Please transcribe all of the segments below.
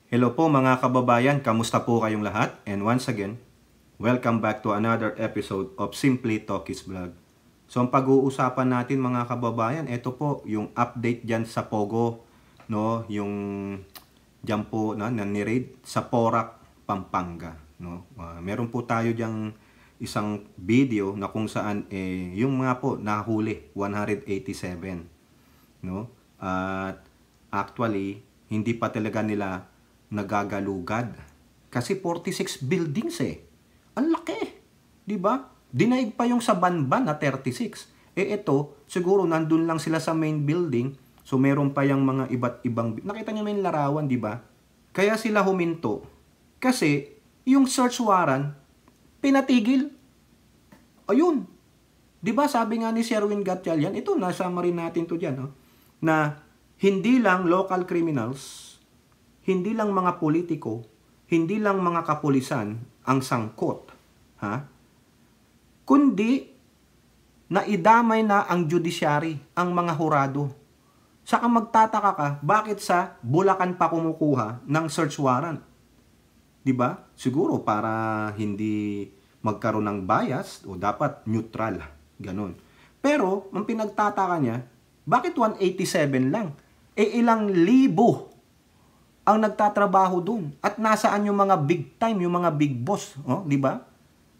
Hello po mga kababayan, kamusta po kayong lahat? And once again, welcome back to another episode of Simply Talkies Vlog. So ang pag-uusapan natin mga kababayan, ito po yung update dyan sa Pogo, no? Yung dyan po na ni-raid sa Porac, Pampanga, no? Meron po tayo dyan isang video na kung saan yung mga po nahuli 187, no? At actually hindi pa talaga nila nagagalugad. Kasi 46 buildings Ang laki, 'di ba? Dinaig pa yung sa Banban na 36. Ito, siguro nandun lang sila sa main building. So meron pa yung mga iba't ibang nakita niyo may larawan, 'di ba? Kaya sila huminto kasi yung search warrant pinatigil. Ayun. 'Di ba sabi nga ni Sherwin Gatchalian, ito nasa marin natin to diyan, no? Na hindi lang local criminals, hindi lang mga politiko, hindi lang mga kapulisan ang sangkot, kundi naidamay na ang judiciary, ang mga hurado. Saka magtataka ka, bakit sa Bulacan pa kumukuha ng search warrant? 'Di ba? Siguro para hindi magkaroon ng bias o dapat neutral, ganun. Pero ang pinagtataka niya, bakit 187 lang? Ilang libo ang nagtatrabaho dun. At nasaan yung mga big time, yung mga big boss, di ba?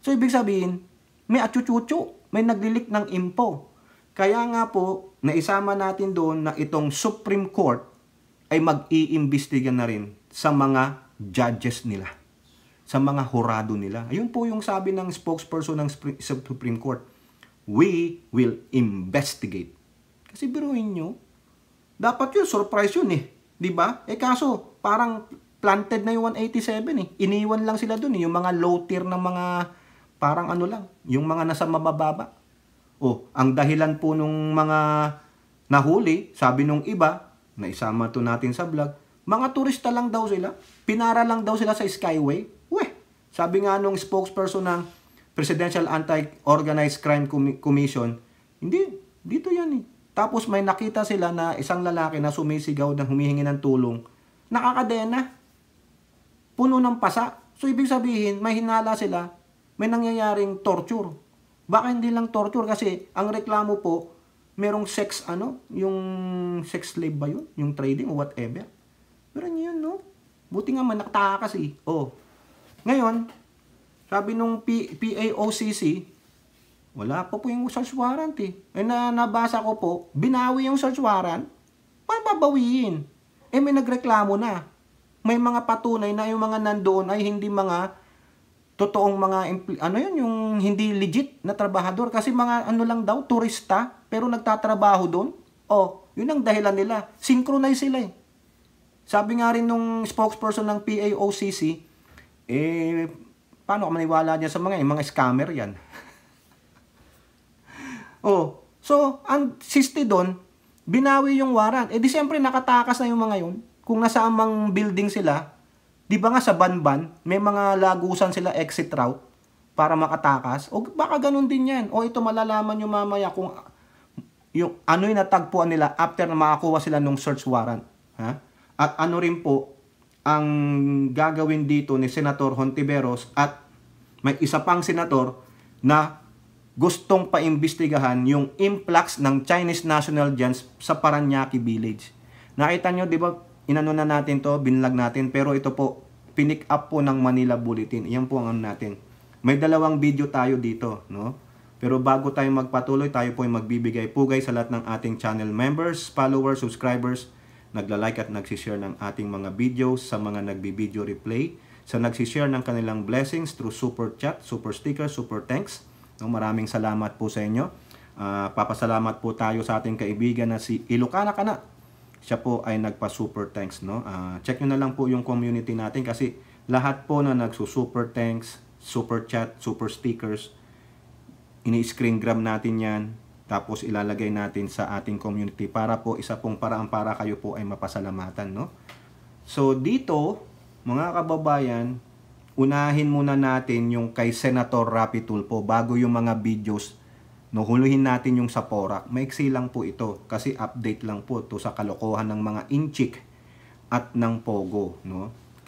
So ibig sabihin, may atsutsutsu, may naglilik ng info. Kaya nga po, naisama natin doon na itong Supreme Court ay mag-iimbestiga na rin sa mga judges nila, sa mga hurado nila. Ayun po yung sabi ng spokesperson ng Supreme Court, we will investigate. Kasi biruin nyo, dapat yun, surprise yun di ba? Kaso, parang planted na yung 187 Iniwan lang sila dun yung mga low tier na mga, parang ano lang, yung mga nasa mabababa. Ang dahilan po nung mga nahuli, sabi nung iba, na isama to natin sa vlog, mga turista lang daw sila, pinara lang daw sila sa Skyway. Sabi nga nung spokesperson ng Presidential Anti-Organized Crime Commission, hindi, dito yan Tapos may nakita sila na isang lalaki na sumisigaw na humihingi ng tulong. Nakakadena. Puno ng pasa. So ibig sabihin, may hinala sila, may nangyayaring torture. Baka hindi lang torture kasi ang reklamo po, merong sex, yung sex slave ba yun? Yung trading o whatever. Pero yun, no? Buti nga manaktakas Ngayon, sabi nung PAOCC, wala pa po yung search warrant nabasa ko po, binawi yung search warrant, paano babawiin? May nagreklamo na. May mga patunay na yung mga nandoon ay hindi mga totoong mga, yung hindi legit na trabahador. Kasi mga lang daw, turista, pero nagtatrabaho doon. Yun ang dahilan nila. Synchronize sila Sabi nga rin nung spokesperson ng PAOCC, paano ka maniwala niya sa mga scammer yan? So, ang siste doon, binawi yung warrant. Di siyempre nakatakas na yung mga yun. Kung nasa amang building sila, di ba nga sa Banban, may mga lagusan sila exit route para makatakas. Baka ganun din yan. Ito malalaman nyo mamaya kung yung yung natagpuan nila after na makakuha sila ng search warrant. At rin po, ang gagawin dito ni Senator Hontiveros at may isa pang senator na gustong paimbestigahan yung influx ng Chinese national dyan sa Paranaque Village. Nakita nyo, di ba, inano na natin to, binlag natin, pero ito po, pinick up po ng Manila Bulletin. Yan po ang natin. May dalawang video tayo dito, no? Pero bago tayo magpatuloy, tayo po ay magbibigay pugay sa lahat ng ating channel members, followers, subscribers, nagla-like at nagsishare ng ating mga videos, sa mga nagbi-video replay, sa nagsishare ng kanilang blessings through super chat, super sticker, super thanks. Maraming salamat po sa inyo. Papasalamat po tayo sa ating kaibigan na si Ilocana Kana. Siya po ay nagpa-super thanks. Check nyo na lang po yung community natin kasi lahat po na nagsu-super thanks, super chat, super stickers, ini-screen grab natin yan. Tapos ilalagay natin sa ating community para po isa pong paraan para kayo po ay mapasalamatan. So dito, mga kababayan, unahin muna natin yung kay Senator Rapi Tulfo bago yung mga videos. Huluhin natin yung sa Porac. Maiksi lang po ito kasi update lang po to sa kalokohan ng mga inchik at ng Pogo.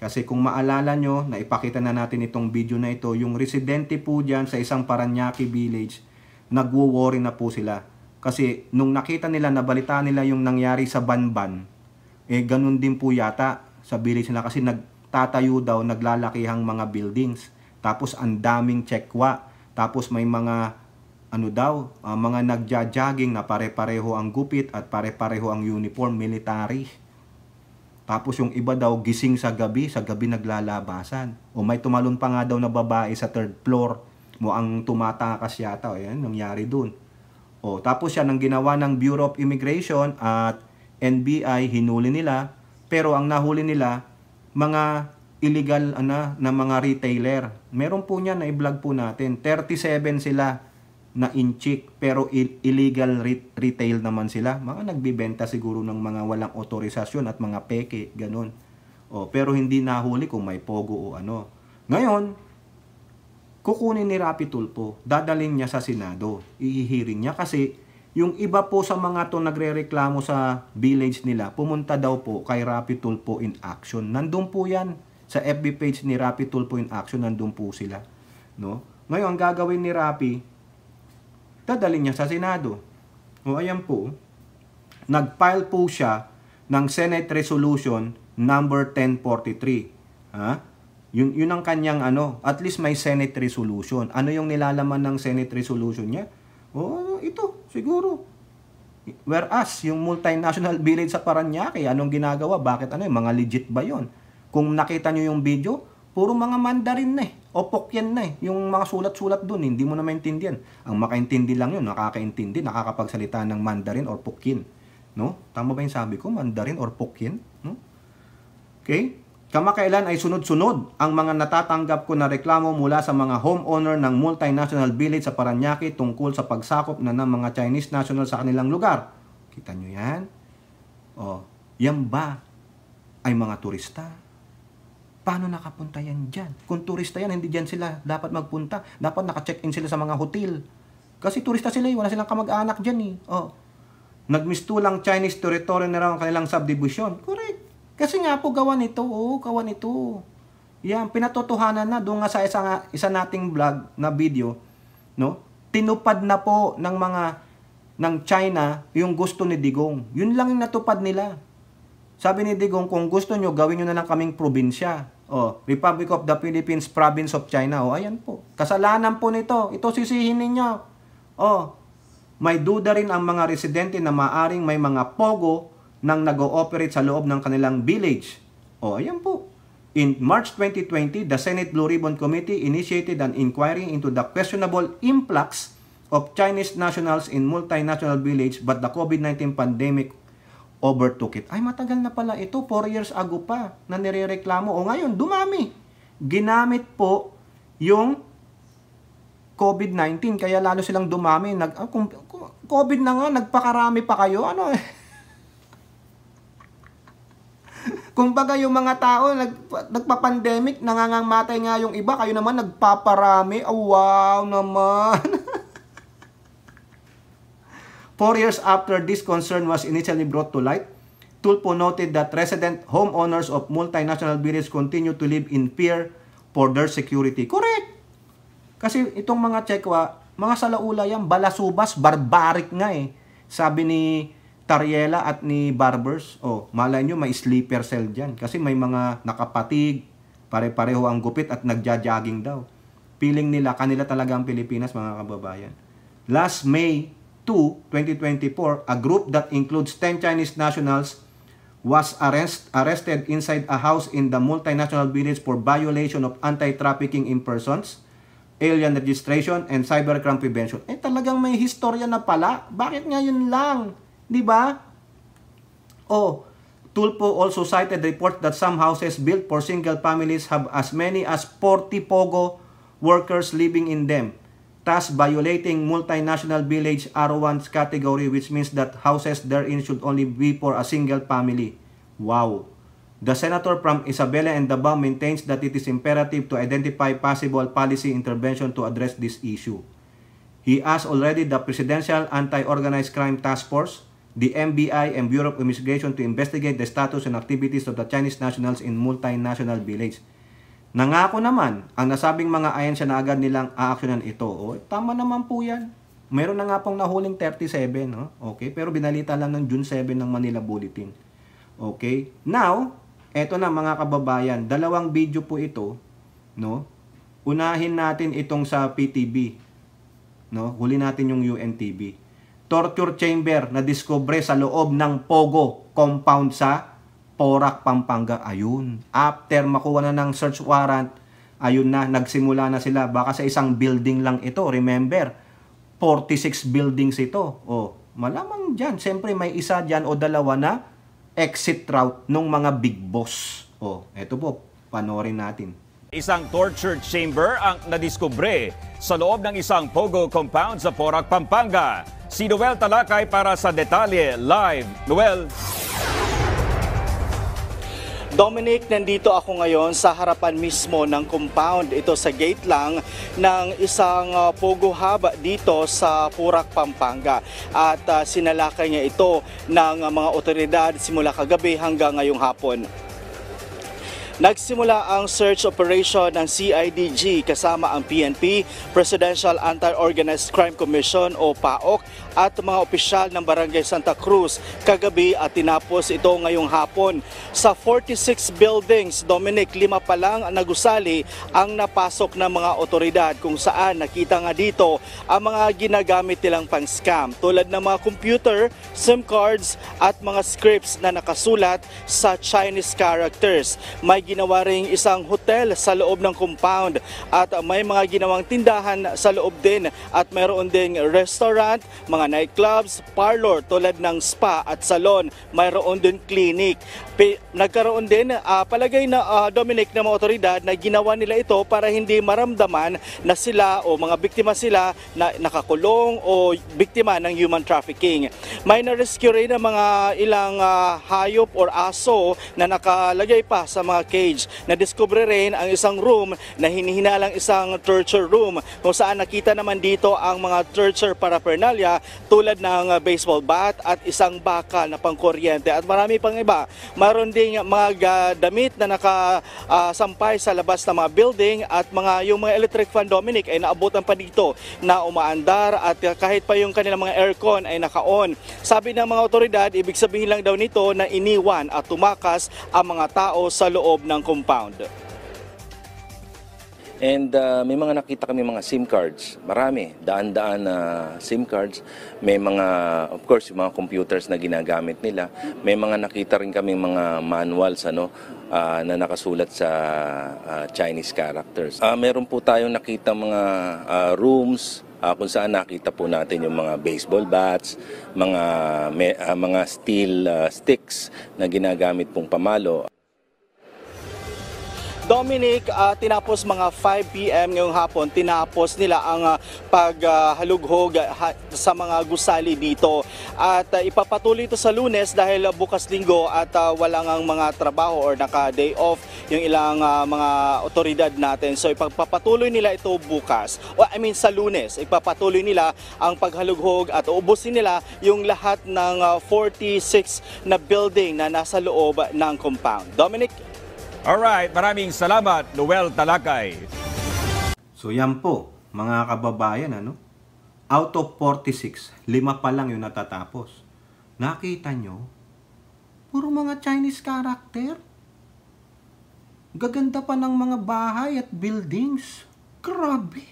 Kasi kung maalala nyo, na ipakita na natin itong video na ito, yung residente po dyan sa isang Paranaque village, nagwo-worry na po sila. Kasi nung nakita nila, nabalitaan nila yung nangyari sa Banban, ganun din po yata sa village nila kasi nagtatayo daw, naglalakihang mga buildings. Tapos ang daming tsekwa. Tapos may mga mga nagja-jogging na pare-pareho ang gupit at pare-pareho ang uniform, military. Tapos yung iba daw gising sa gabi naglalabasan. O may tumalon pa nga daw na babae sa 3rd floor, mo ang tumatakas yata. O yan, nangyari dun. O tapos yan ang ginawa ng Bureau of Immigration at NBI, hinuli nila. Pero ang nahuli nila, mga illegal na mga retailer. Meron po niyan na i-vlog po natin. 37 sila na inchik, pero illegal retail naman sila. Mga nagbibenta siguro ng mga walang otorisasyon at mga peke, ganun. Pero hindi nahuli kung may pogo o ano. Ngayon, kukunin ni Rapi Tulfo, dadalhin niya sa Senado, ihihiring niya kasi yung iba po sa mga to nagrereklamo sa village nila, pumunta daw po kay Rapi Tulfo in Action. Nandun po yan sa FB page ni Rapi Tulfo in Action, nandun po sila, no? Ngayon, ang gagawin ni Rapi, dadalhin niya sa Senado. O ayan po, nag-file po siya ng Senate Resolution number 1043. Ha? Yun ang kanyang at least may Senate Resolution. Ano yung nilalaman ng Senate Resolution niya? Ito, siguro. Whereas, yung multinational village sa Paranaque, anong ginagawa? Bakit mga legit ba yon? Kung nakita nyo yung video, puro mga Mandarin na o Pokyan na yung mga sulat-sulat dun, hindi mo na maintindihan. Ang makaintindi lang yun, nakakaintindi, nakakapagsalita ng Mandarin or Pokyan. No? Tama ba yung sabi ko? Mandarin or Pokyan? No? Okay? Kamakailan ay sunod-sunod ang mga natatanggap ko na reklamo mula sa mga homeowner ng multinational village sa Paranaque tungkol sa pagsakop na ng mga Chinese national sa kanilang lugar. Kita nyo yan? Yan ba ay mga turista? Paano nakapunta yan dyan? Kung turista yan, hindi dyan sila dapat magpunta. Dapat naka-check-in sila sa mga hotel. Kasi turista sila, wala silang kamag-anak dyan . Nagmistulang Chinese territory na raw ang kanilang subdivision. Correct. Kasi nga po gawa nito. Yan, pinatotohanan na doon nga sa isa nating vlog na video. No? Tinupad na po ng China yung gusto ni Digong. Yun lang yung natupad nila. Sabi ni Digong, kung gusto nyo, gawin nyo na lang kaming probinsya. Republic of the Philippines, Province of China. Ayan po. Kasalanan po nito. Ito sisihin ninyo. May duda rin ang mga residente na maaring may mga pogo nang nag-ooperate sa loob ng kanilang village. Ayan po. In March 2020, the Senate Blue Ribbon Committee initiated an inquiry into the questionable influx of Chinese nationals in multinational village, but the COVID-19 pandemic overtook it. Ay, matagal na pala ito. 4 years ago pa na nirereklamo. Ngayon, dumami. Ginamit po yung COVID-19. Kaya lalo silang dumami. Kung COVID na nga, nagpakarami pa kayo. Kung baga yung mga tao, nagpa-pandemic, nangangamatay nga yung iba. Kayo naman, nagpaparami. Wow naman. 4 years after this concern was initially brought to light, Tulfo noted that resident homeowners of multinational villages continue to live in fear for their security. Correct! Kasi itong mga Tsekwa, mga salaula yan, balasubas, barbaric nga . Sabi ni Tariela at ni Barbers, malay nyo may sleeper cell dyan. Kasi may mga nakapatig, pare-pareho ang gupit at nagja-jogging daw. Feeling nila, kanila talaga ang Pilipinas, mga kababayan. Last May 2, 2024, a group that includes 10 Chinese nationals was arrested inside a house in the multinational village for violation of anti-trafficking in persons, alien registration, and cybercrime prevention. Talagang may historya na pala. Bakit nga yun lang? Di ba? Tulfo also cited reports that some houses built for single families have as many as 40 pogo workers living in them, thus violating multinational village R1's category, which means that houses therein should only be for a single family. Wow! The senator from Isabela and Davao maintains that it is imperative to identify possible policy intervention to address this issue. He asked already the Presidential Anti-Organized Crime Task Force, the MBI and Bureau of Investigation to investigate the status and activities of the Chinese nationals in multinational village. Nangako naman ang nasabing mga ahensya na agad nilang aaksyonan ito. O, tama naman po yan. Meron na nga pong nahuling 37, no? Okay, pero binalita lang ng June 7 ng Manila Bulletin. Okay? Now, eto na mga kababayan, dalawang video po ito, no? Unahin natin itong sa PTV, no? Huli natin yung UNTV. Torture chamber na discover sa loob ng Pogo compound sa Porac, Pampanga. Ayun. After makuha na ng search warrant, ayun na, nagsimula na sila. Baka sa isang building lang ito. Remember, 46 buildings ito. O, malamang dyan. Siyempre, may isa dyan o dalawa na exit route ng mga big boss. O, eto po. Panorin natin. Isang torture chamber ang nadiskubre sa loob ng isang Pogo compound sa Porac, Pampanga. Si Noel Talakay para sa detalye live. Noel. Dominic, nandito ako ngayon sa harapan mismo ng compound. Ito sa gate lang ng isang Pogo hub dito sa Porac, Pampanga. At sinalakay niya ito ng mga otoridad simula kagabi hanggang ngayong hapon. Nagsimula ang search operation ng CIDG kasama ang PNP, Presidential Anti-Organized Crime Commission o PAOK at mga opisyal ng Barangay Santa Cruz kagabi at tinapos ito ngayong hapon. Sa 46 buildings, Dominic, 5 pa lang nagusali ang napasok ng mga otoridad kung saan nakita nga dito ang mga ginagamit nilang pang-scam tulad ng mga computer, SIM cards at mga scripts na nakasulat sa Chinese characters. May ginawa ring isang hotel sa loob ng compound at may mga ginawang tindahan sa loob din at mayroon ding restaurant, mga nightclubs, parlor tulad ng spa at salon, mayroon din clinic. Nagkaroon din palagay na Dominic ng mga otoridad na ginawa nila ito para hindi maramdaman na sila o mga biktima sila na nakakulong o biktima ng human trafficking. May na-rescue rin ng mga ilang hayop or aso na nakalagay pa sa mga cage. Na-discover rin ang isang room na hinihinalang isang torture room kung saan nakita naman dito ang mga torture paraphernalia tulad ng baseball bat at isang bakal na pangkuryente at marami pang iba. Mayroon ding mga damit na nakasampay sa labas ng mga building at yung mga electric fan, Dominic, ay naabutan pa dito na umaandar at kahit pa yung kanilang mga aircon ay naka-on. Sabi ng mga otoridad, ibig sabihin lang daw nito na iniwan at tumakas ang mga tao sa loob ng compound. And may mga nakita kami mga SIM cards, marami, daan-daan na SIM cards. May mga, of course, yung mga computers na ginagamit nila. May mga nakita rin kami mga manuals na nakasulat sa Chinese characters. Meron po tayong nakita mga rooms kung saan nakita po natin yung mga baseball bats, mga steel sticks na ginagamit pong pamalo. Dominic, tinapos mga 5 p.m. ngayong hapon, tinapos nila ang paghalughog sa mga gusali dito. At ipapatuloy ito sa Lunes dahil bukas linggo at walang ang mga trabaho or naka-day off yung ilang mga otoridad natin. So ipapatuloy nila ito bukas. Sa Lunes, ipapatuloy nila ang paghalughog at uubusin nila yung lahat ng 46 na building na nasa loob ng compound. Dominic? Alright, maraming salamat, Noel Talakay. So yan po, mga kababayan, out of 46, 5 pa lang yung natatapos. Nakita nyo? Puro mga Chinese character. Gaganda pa ng mga bahay at buildings. Grabe.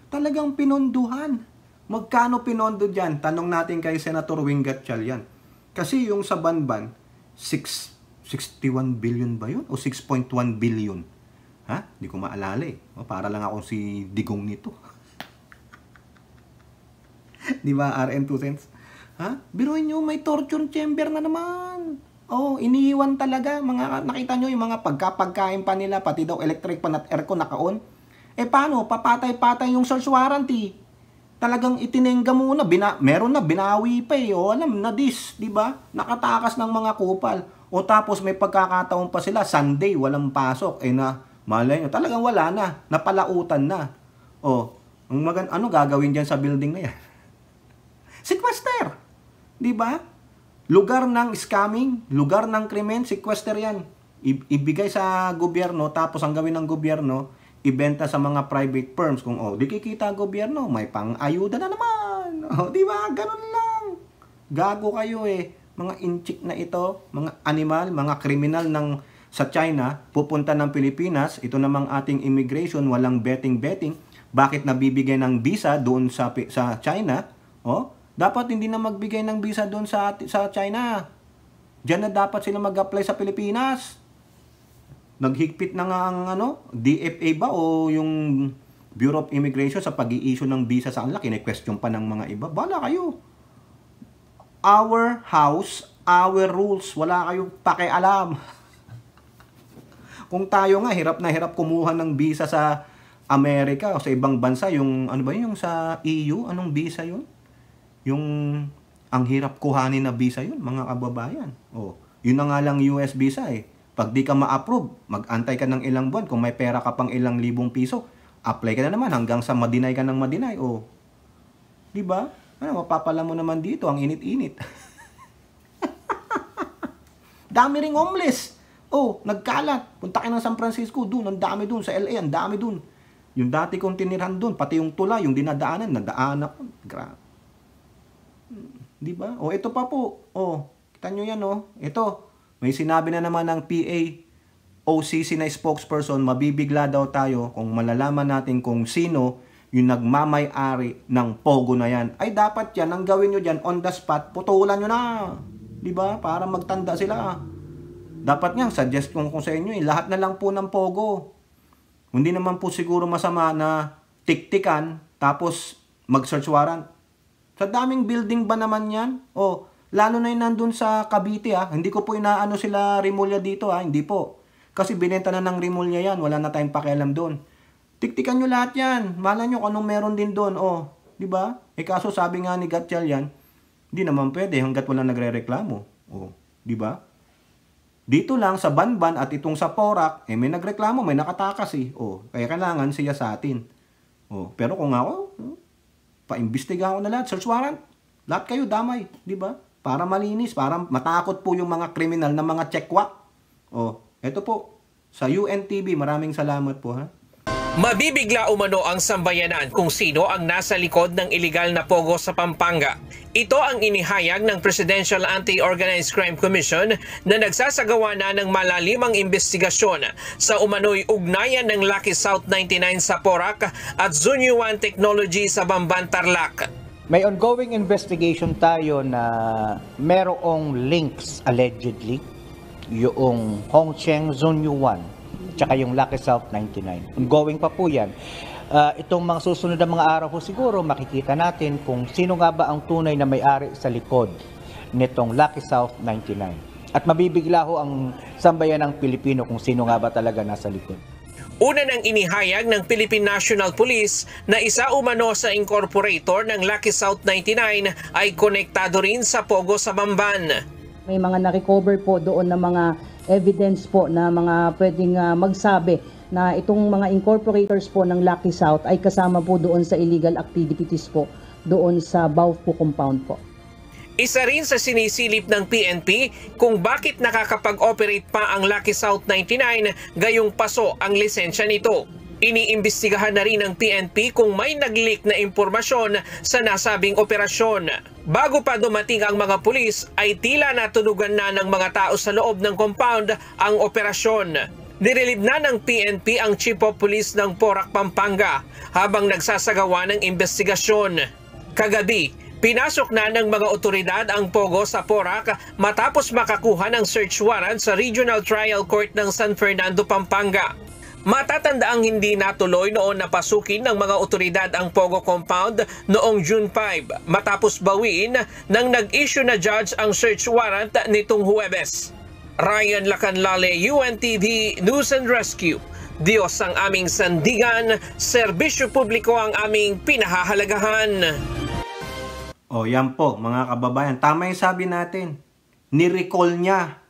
Talagang pinonduhan. Magkano pinondo dyan? Tanong natin kay Senator Wing Gatchalian. Kasi yung sa Banban, 61 billion ba yun? O 6.1 billion? Ha? Di ko maalala eh. Para lang ako si Digong nito. Di ba, RN 2 cents? Ha? Biruin nyo, may torture chamber na naman. Oh, iniiwan talaga. Nakita nyo yung mga pagkain pa nila, pati daw electric pan at aircon naka-on. Paano? Papatay-patay yung search warrant eh. Talagang itinengga muna. Meron na, binawi pa eh. O, alam na this, di ba? Nakatakas ng mga kupal. O tapos may pagkakataon pa sila, Sunday, walang pasok. Malay nyo, talagang wala na. Napalautan na. O, ano gagawin dyan sa building na yan? Sequester! Di ba? Lugar ng scamming, lugar ng krimen, sequester yan. Ibigay sa gobyerno, tapos ang gawin ng gobyerno, ibenta sa mga private firms. Kung, di kikita gobyerno, may pang-ayuda na naman. Di ba? Ganun lang. Gago kayo eh. Mga inchik na ito, mga animal, mga kriminal sa China, pupunta ng Pilipinas, ito namang ating immigration, walang betting. Bakit nabibigay ng visa doon sa China? Dapat hindi na magbigay ng visa doon sa China. Diyan na dapat sila mag-apply sa Pilipinas. Naghigpit na nga ang DFA ba o yung Bureau of Immigration sa pag-i-issue ng visa sa kanila, kine-question pa ng mga iba. Bala kayo. Our house, our rules. Wala kayong pakialam. Kung tayo nga hirap na hirap kumuha ng visa sa Amerika o sa ibang bansa, yung yung sa EU, anong visa yun? Yung ang hirap kuhanin na visa yun, mga kababayan. Yun na nga lang US visa eh. Pag di ka ma-approve, mag-antay ka ng ilang buwan. Kung may pera ka pang ilang libong piso, apply ka na naman hanggang sa ma-deny ka ng ma-deny. Di ba? Mapapala mo naman dito, ang init-init. Dami ring homeless. Nagkalat. Punta ka ng San Francisco, dun, ang dami dun. Sa LA, ang dami dun. Yung dati kong tinirhan dun, pati yung tula, yung dinadaanan, nadaan ako. Grabe. Di ba? Ito pa po. Kita nyo yan, Ito, may sinabi na naman ng PA-OCC na spokesperson, mabibigla daw tayo kung malalaman natin kung sino yung nagmamay-ari ng Pogo na yan. Ay, dapat yan, ang gawin nyo dyan, on the spot, putulan nyo na. Di ba? Para magtanda sila. Dapat nga, suggest ko sa inyo, lahat na lang po ng Pogo. Hindi naman po siguro masama na tiktikan, tapos mag-search warrant. Sa daming building ba naman yan? Lalo na yung nandun sa Cavite Hindi ko po inaano sila Rimulya dito Hindi po. Kasi binenta na ng Rimulya yan. Wala na tayong pakialam doon. Tiktikan nyo lahat yan. Malay nyo kung anong meron din doon. Di ba? Kaso sabi nga ni Gatchal yan, hindi naman pwede hanggat wala nagre-reklamo. Di ba? Dito lang sa Banban at itong sa Porac, may nagreklamo, may nakatakas kaya kailangan siya sa atin. Pero kung ako, paimbestiga ko na lahat, search warrant. Lahat kayo damay, di ba? Para malinis, para matakot po yung mga kriminal na mga chekwak. Ito po, sa UNTV, maraming salamat po Mabibigla umano ang sambayanan kung sino ang nasa likod ng iligal na pogo sa Pampanga. Ito ang inihayag ng Presidential Anti-Organized Crime Commission na nagsasagawa na ng malalimang investigasyon sa umano'y ugnayan ng Lucky South 99 sa Porac at Zunyuan Technology sa Bamban, Tarlac. May ongoing investigation tayo na merong links allegedly yung Hongcheng Zunyuan tsaka yung Lucky South 99. Ongoing pa po yan. Itong mga susunod na mga araw po siguro makikita natin kung sino nga ba ang tunay na may-ari sa likod nitong Lucky South 99. At mabibigla ho ang sambayan ng Pilipino kung sino nga ba talaga nasa likod. Una nang inihayag ng Philippine National Police na isa umano sa incorporator ng Lucky South 99 ay konektado rin sa Pogo sa Bamban. May mga na-recover po doon na mga evidence po na mga pwedeng magsabi na itong mga incorporators po ng Lucky South ay kasama po doon sa illegal activities po doon sa Baufo compound po. Isa rin sa sinisilip ng PNP kung bakit nakakapag-operate pa ang Lucky South 99 gayong paso ang lisensya nito. Iniimbestigahan na rin ng PNP kung may nag-leak na impormasyon sa nasabing operasyon. Bago pa dumating ang mga pulis ay tila natunugan na ng mga tao sa loob ng compound ang operasyon. Nirelieve na ng PNP ang Chief of Police ng Porac, Pampanga habang nagsasagawa ng investigasyon. Kagabi, pinasok na ng mga otoridad ang Pogo sa Porac matapos makakuha ng search warrant sa Regional Trial Court ng San Fernando, Pampanga. Matatandaang hindi natuloy noon na pasukin ng mga otoridad ang Pogo compound noong June 5 matapos bawiin nang nag-issue na judge ang search warrant nitong Huwebes. Ryan Lacanlale, UNTV News and Rescue. Diyos ang aming sandigan, serbisyo publiko ang aming pinahahalagahan. Yan po mga kababayan. Tama yung sabi natin. Ni-recall niya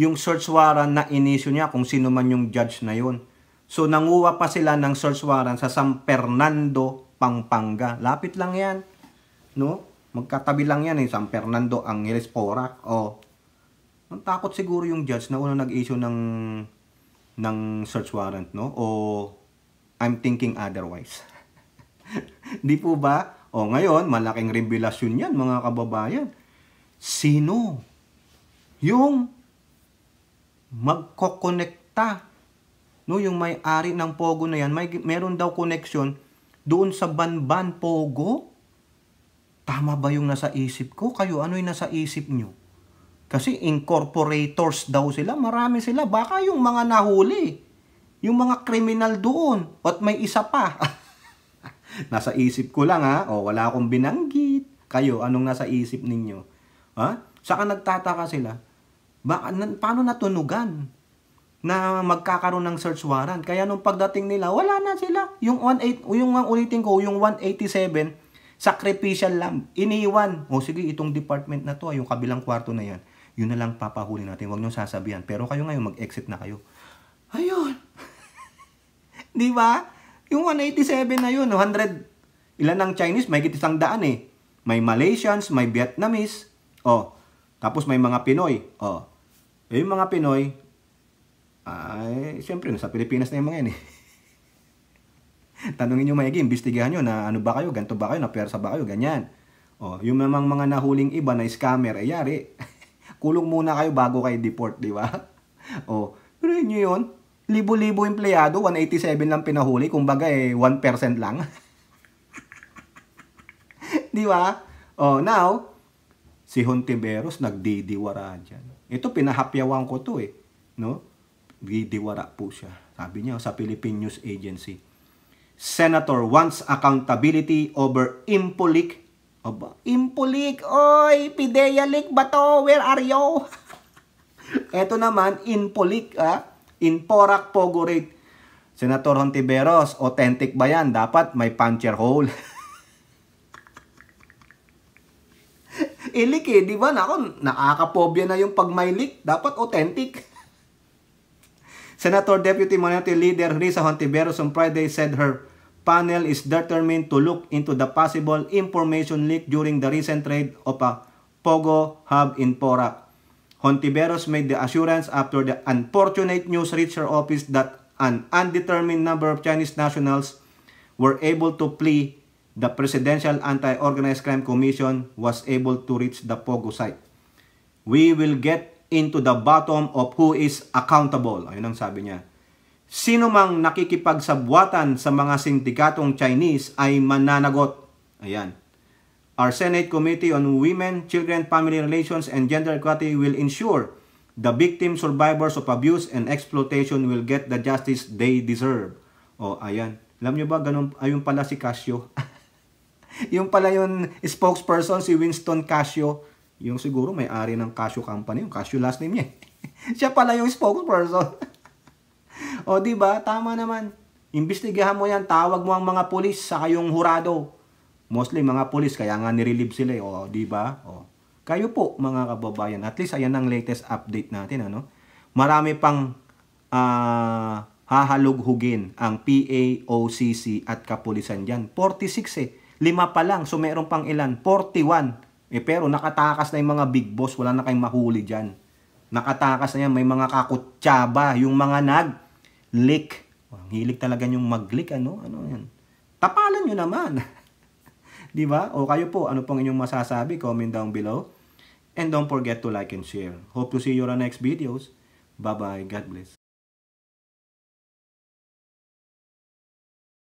yung search warrant na inisyu niya kung sino man yung judge na yun. So nanguha pa sila ng search warrant sa San Fernando, Pampanga. Lapit lang yan. No? Magkatabi lang yan San Fernando, Angeles, Porac. Ang takot siguro yung judge na unang nag-issue ng search warrant, no? O I'm thinking otherwise. Di po ba? Ngayon, malaking revelasyon yan, mga kababayan. Sino yung magkokonekta? No, yung may-ari ng Pogo na yan, meron daw connection doon sa Banban Pogo? Tama ba yung nasa isip ko? Kayo, ano yung nasa isip nyo? Kasi incorporators daw sila, marami sila. Baka yung mga nahuli, yung mga kriminal doon, at may isa pa. Nasa isip ko lang wala akong binanggit. Kayo, anong nasa isip ninyo? Saka nagtataka sila, paano natunugan na magkakaroon ng search warrant? Kaya nung pagdating nila, wala na sila. Yung 187, sacrificial lamb, iniwan. Sige, itong department na to, yung kabilang kwarto na yan, yun na lang papahuli natin. Huwag nyo sasabihan. Pero kayo ngayon, mag-exit na kayo. Ayun. Di ba? Yung 187 na yun, 100, ilan ng Chinese, may 100 May Malaysians, may Vietnamese. Tapos may mga Pinoy. Yung mga Pinoy, siyempre, nasa Pilipinas na yung mga yan Tanungin nyo maigi, imbestigahan nyo na ano ba kayo, ganito ba kayo, napersa ba kayo, ganyan. Yung namang mga nahuling iba na scammer, yari. Kulong muna kayo bago kayo deport, di ba? Pero yun yun, libo-libo empleyado, 187 lang pinahuli, kumbaga 1% lang. Di ba? Now, si Hontiveros nagdidiwara dyan. Ito, pinahapyawan ko to no? Didiwara po siya. Sabi niya sa Philippine News Agency, Senator wants accountability over impulik. Impulik! Oy! Pidea Leak ba to? Where are you? Ito naman, impulik. In Porac Pogo Rate. Senator Hontiveros, authentic ba yan? Dapat may puncture hole. Ilik di ba? Nakakapobya na yung pag may leak. Dapat authentic. Senator Deputy Minority Leader Risa Hontiveros on Friday said her panel is determined to look into the possible information leak during the recent raid of a Pogo hub in Porac. Hontiveros made the assurance after the unfortunate news reached her office that an undetermined number of Chinese nationals were able to flee. The Presidential Anti-Organized Crime Commission was able to reach the Pogo site. We will get into the bottom of who is accountable. Ayun ang sabi niya. Sino mang nakikipagsabwatan sa mga sindikatong Chinese ay mananagot. Ayan. Our Senate Committee on Women, Children, Family Relations, and Gender Equality will ensure the victim survivors of abuse and exploitation will get the justice they deserve. Ayan. Alam nyo ba, ganun, ayun pala si Casio. Yung pala yung spokesperson, si Winston Casio. Yung siguro may-ari ng Casio Company. Yung Casio last name niya. Siya pala yung spokesperson. Diba? Tama naman. Imbestigahan mo yan. Tawag mo ang mga pulis sa kayong hurado. Mostly mga pulis, kaya nga nirelieve sila. Diba? Kayo po, mga kababayan. At least, ayan ang latest update natin. Marami pang hahalughugin ang PAOCC at kapulisan dyan. 46 5 pa lang. So, meron pang ilan? 41. Pero nakatakas na yung mga big boss. Wala na kayong mahuli dyan. Nakatakas na yan. May mga kakutsaba. Yung mga nag-leak. Hilig talaga yung mag-leak. Ano yan? Tapalan nyo naman. Diba? O kayo po, ano pong inyong masasabi? Comment down below. And don't forget to like and share. Hope to see you on our next videos. Bye-bye. God bless.